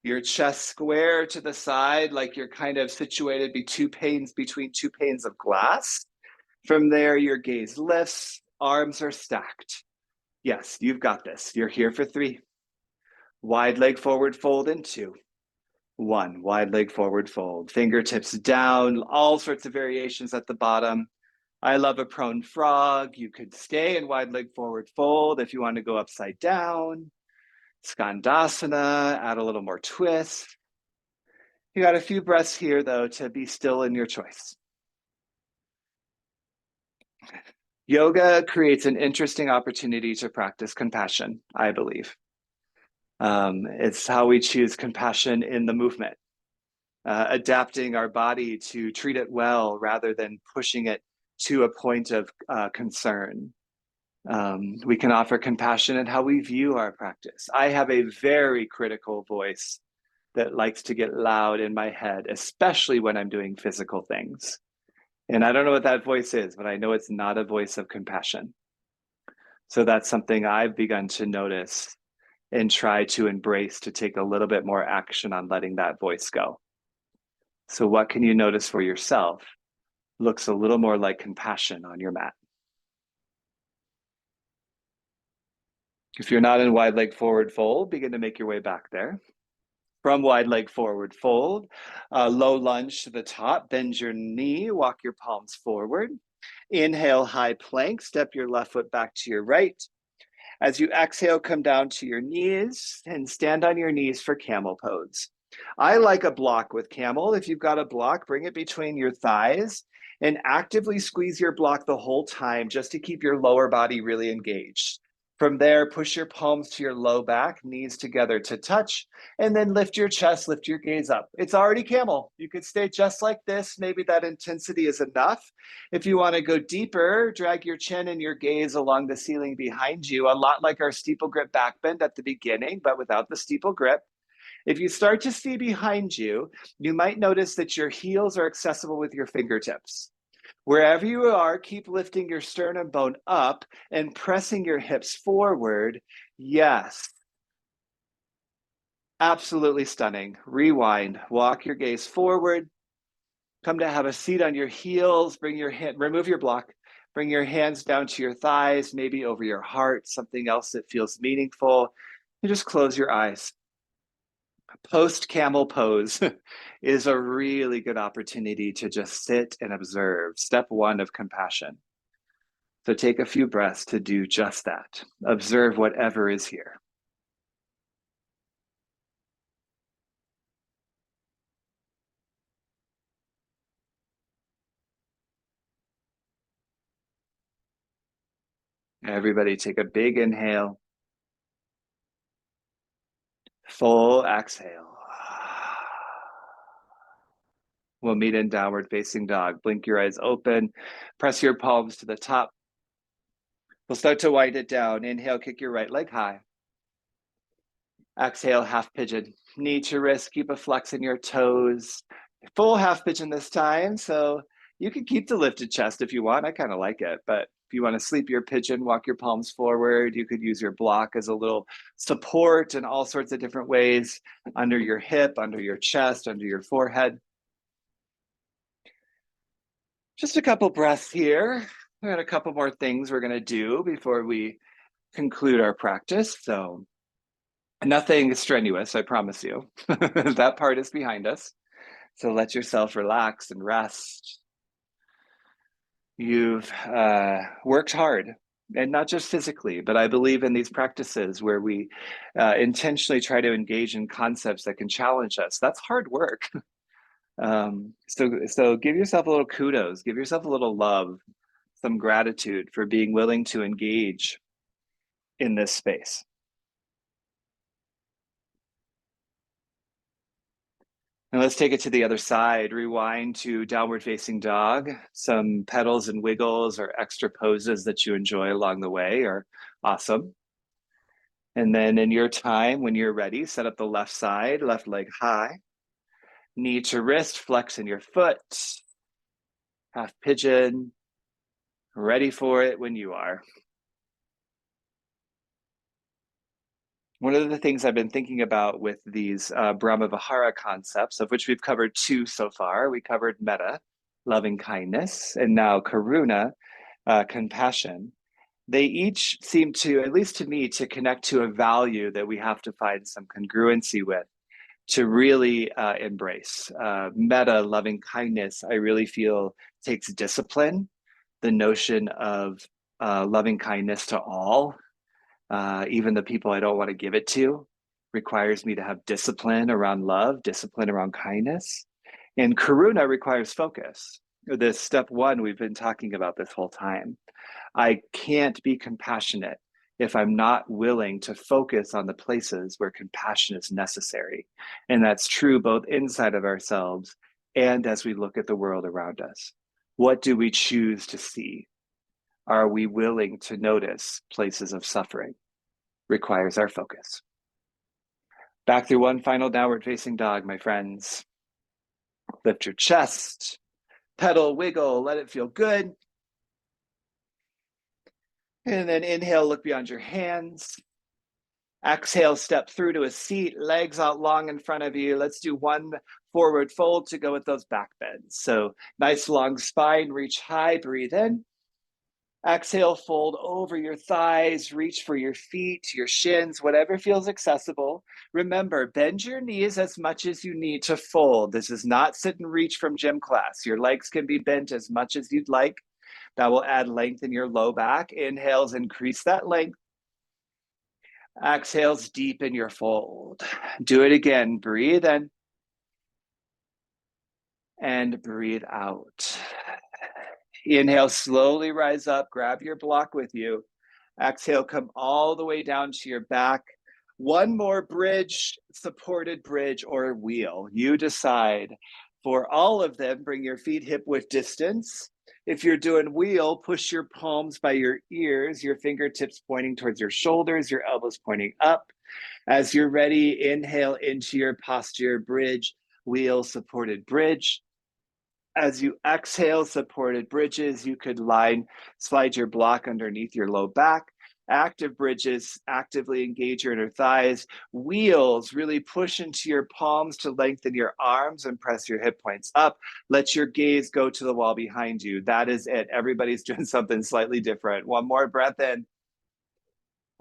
Your chest square to the side, like you're kind of situated between 2 panes of glass. From there, your gaze lifts, arms are stacked. Yes, you've got this. You're here for 3. Wide leg forward fold in 2. 1, wide leg forward fold. Fingertips down, all sorts of variations at the bottom. I love a prone frog. You could stay in wide leg forward fold if you want to go upside down. Skandasana, add a little more twist. You got a few breaths here, though, to be still in your choice. Yoga creates an interesting opportunity to practice compassion, I believe. It's how we choose compassion in the movement, adapting our body to treat it well rather than pushing it to a point of concern. We can offer compassion in how we view our practice. I have a very critical voice that likes to get loud in my head, especially when I'm doing physical things. And I don't know what that voice is, but I know it's not a voice of compassion. So that's something I've begun to notice and try to embrace, to take a little bit more action on letting that voice go. So what can you notice for yourself looks a little more like compassion on your mat? If you're not in wide leg forward fold, begin to make your way back there. From wide leg forward fold, low lunge to the top, bend your knee, walk your palms forward. Inhale, high plank, step your left foot back to your right. As you exhale, come down to your knees and stand on your knees for camel pose. I like a block with camel. If you've got a block, bring it between your thighs and actively squeeze your block the whole time just to keep your lower body really engaged. From there, push your palms to your low back, knees together to touch, and then lift your chest, lift your gaze up. It's already camel. You could stay just like this. Maybe that intensity is enough. If you want to go deeper, drag your chin and your gaze along the ceiling behind you, a lot like our steeple grip back bend at the beginning, but without the steeple grip. If you start to see behind you, you might notice that your heels are accessible with your fingertips. Wherever you are, keep lifting your sternum bone up and pressing your hips forward. Yes. Absolutely stunning. Rewind. Walk your gaze forward. Come to have a seat on your heels. Remove your block. Bring your hands down to your thighs, maybe over your heart, something else that feels meaningful. And just close your eyes. Post camel pose is a really good opportunity to just sit and observe. Step one of compassion. So take a few breaths to do just that. Observe whatever is here. Everybody take a big inhale, full exhale. We'll meet in downward facing dog. Blink your eyes open, press your palms to the top. We'll start to wind it down. Inhale, kick your right leg high. Exhale, half pigeon. Knee to wrist, keep a flex in your toes. Full half pigeon this time. So you can keep the lifted chest if you want. I kind of like it. But if you want to sleep your pigeon, walk your palms forward. You could use your block as a little support in all sorts of different ways, under your hip, under your chest, under your forehead. Just a couple breaths here. We got a couple more things we're going to do before we conclude our practice. So nothing strenuous, I promise you. That part is behind us. So let yourself relax and rest. You've worked hard, and not just physically, but I believe in these practices where we intentionally try to engage in concepts that can challenge us. That's hard work. So give yourself a little kudos, give yourself a little love, some gratitude for being willing to engage in this space. And let's take it to the other side. Rewind to downward facing dog. Some pedals and wiggles or extra poses that you enjoy along the way are awesome. And then in your time, when you're ready, set up the left side, left leg high, knee to wrist, flex in your foot, half pigeon, ready for it when you are. One of the things I've been thinking about with these Brahma Vihara concepts, of which we've covered two so far, we covered metta, loving kindness, and now Karuna, compassion. They each seem to, at least to me, to connect to a value that we have to find some congruency with to really embrace. Metta, loving kindness, I really feel takes discipline, the notion of loving kindness to all, even the people I don't want to give it to, requires me to have discipline around love, discipline around kindness. And Karuna requires focus. This step one, we've been talking about this whole time. I can't be compassionate if I'm not willing to focus on the places where compassion is necessary. And that's true both inside of ourselves and as we look at the world around us. What do we choose to see? Are we willing to notice places of suffering? Requires our focus. Back through one final downward facing dog, my friends. Lift your chest, pedal, wiggle, let it feel good. And then inhale, look beyond your hands. Exhale, step through to a seat, legs out long in front of you. Let's do one forward fold to go with those back bends. So nice long spine, reach high, breathe in. Exhale, fold over your thighs, reach for your feet, your shins, whatever feels accessible. Remember, bend your knees as much as you need to fold. This is not sit and reach from gym class. Your legs can be bent as much as you'd like. That will add length in your low back. Inhales, increase that length. Exhales, deepen your fold. Do it again. Breathe in and breathe out. Inhale, slowly rise up, grab your block with you. Exhale, come all the way down to your back. One more bridge, supported bridge or wheel. You decide. For all of them, bring your feet hip width distance. If you're doing wheel, push your palms by your ears, your fingertips pointing towards your shoulders, your elbows pointing up. As you're ready, inhale into your posture, bridge, wheel, supported bridge. As you exhale, supported bridges, you could slide your block underneath your low back. Active bridges, actively engage your inner thighs. Wheels, really push into your palms to lengthen your arms and press your hip points up. Let your gaze go to the wall behind you. That is it. Everybody's doing something slightly different. One more breath in.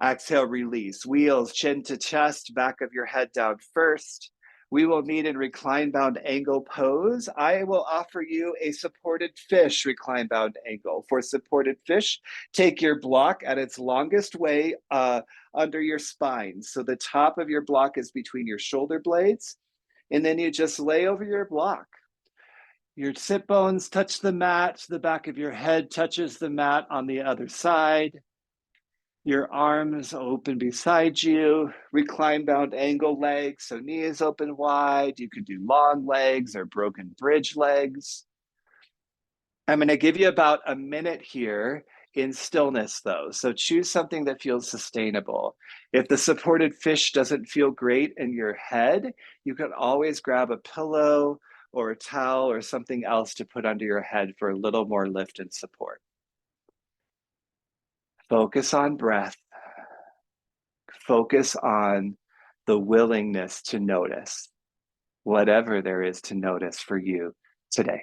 Exhale, release. Wheels, chin to chest, back of your head down first. We will meet in recline bound angle pose. I will offer you a supported fish recline bound angle. For supported fish, take your block at its longest way under your spine. So the top of your block is between your shoulder blades, and then you just lay over your block. Your sit bones touch the mat, the back of your head touches the mat on the other side. Your arms open beside you, recline bound angle legs, so knees open wide. You could do long legs or broken bridge legs. I'm going to give you about a minute here in stillness, though. So choose something that feels sustainable. If the supported fish doesn't feel great in your head, you can always grab a pillow or a towel or something else to put under your head for a little more lift and support. Focus on breath. Focus on the willingness to notice whatever there is to notice for you today.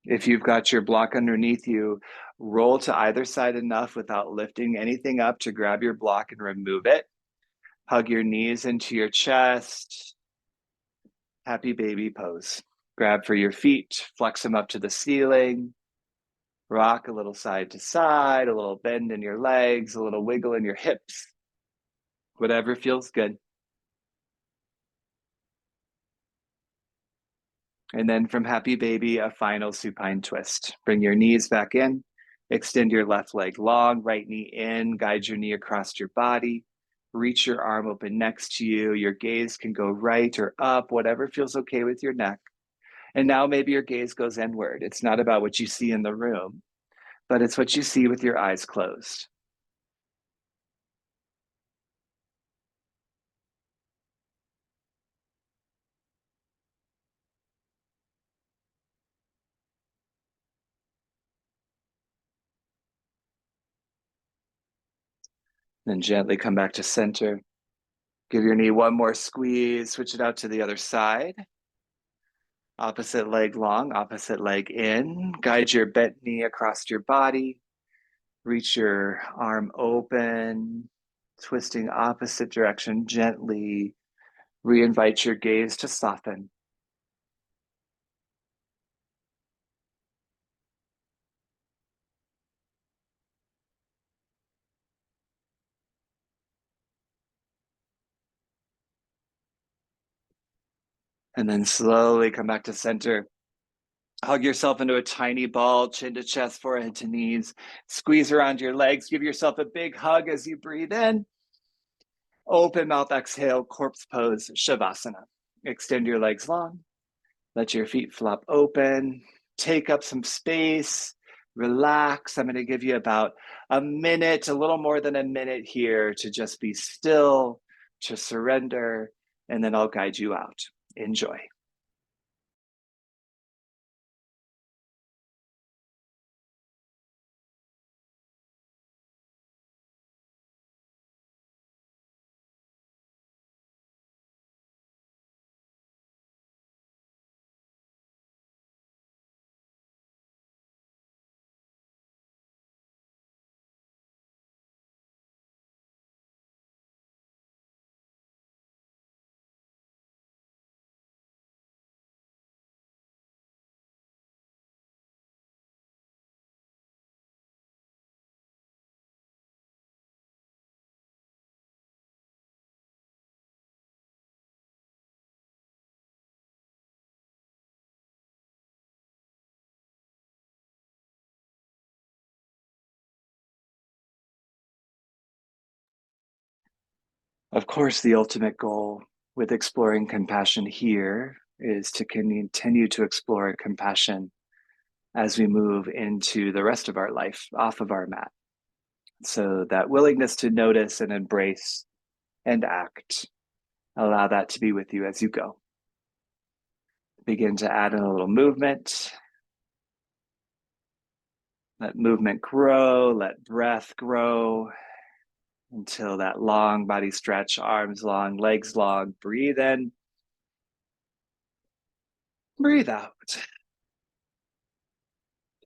If you've got your block underneath you, roll to either side enough without lifting anything up to grab your block and remove it. Hug your knees into your chest. Happy baby pose. Grab for your feet, flex them up to the ceiling. Rock a little side to side, a little bend in your legs, a little wiggle in your hips. Whatever feels good. And then from happy baby, a final supine twist. Bring your knees back in, extend your left leg long, right knee in, guide your knee across your body, reach your arm open next to you. Your gaze can go right or up, whatever feels okay with your neck. And now maybe your gaze goes inward. It's not about what you see in the room, but it's what you see with your eyes closed. Then gently come back to center. Give your knee one more squeeze, switch it out to the other side. Opposite leg long, opposite leg in. Guide your bent knee across your body. Reach your arm open, twisting opposite direction gently. Reinvite your gaze to soften. And then slowly come back to center. Hug yourself into a tiny ball, chin to chest, forehead to knees. Squeeze around your legs. Give yourself a big hug as you breathe in. Open mouth, exhale, corpse pose, Shavasana. Extend your legs long. Let your feet flop open. Take up some space. Relax. I'm going to give you about a minute, a little more than a minute here to just be still, to surrender, and then I'll guide you out. Enjoy. Of course, the ultimate goal with exploring compassion here is to continue to explore compassion as we move into the rest of our life off of our mat. So, that willingness to notice and embrace and act, allow that to be with you as you go. Begin to add in a little movement. Let movement grow, let breath grow until that long body stretch, arms long, legs long. Breathe in, breathe out.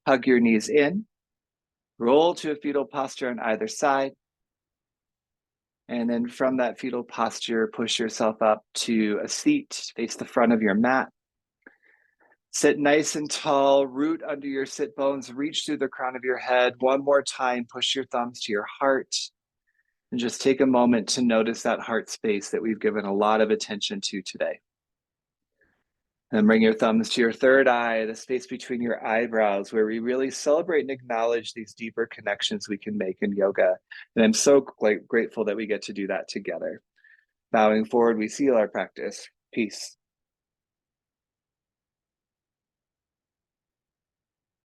Hug your knees in, roll to a fetal posture on either side. And then from that fetal posture, push yourself up to a seat, face the front of your mat. Sit nice and tall, root under your sit bones, reach through the crown of your head. One more time, push your thumbs to your heart. And just take a moment to notice that heart space that we've given a lot of attention to today. And bring your thumbs to your third eye, the space between your eyebrows, where we really celebrate and acknowledge these deeper connections we can make in yoga. And I'm so grateful that we get to do that together. Bowing forward, we seal our practice. Peace.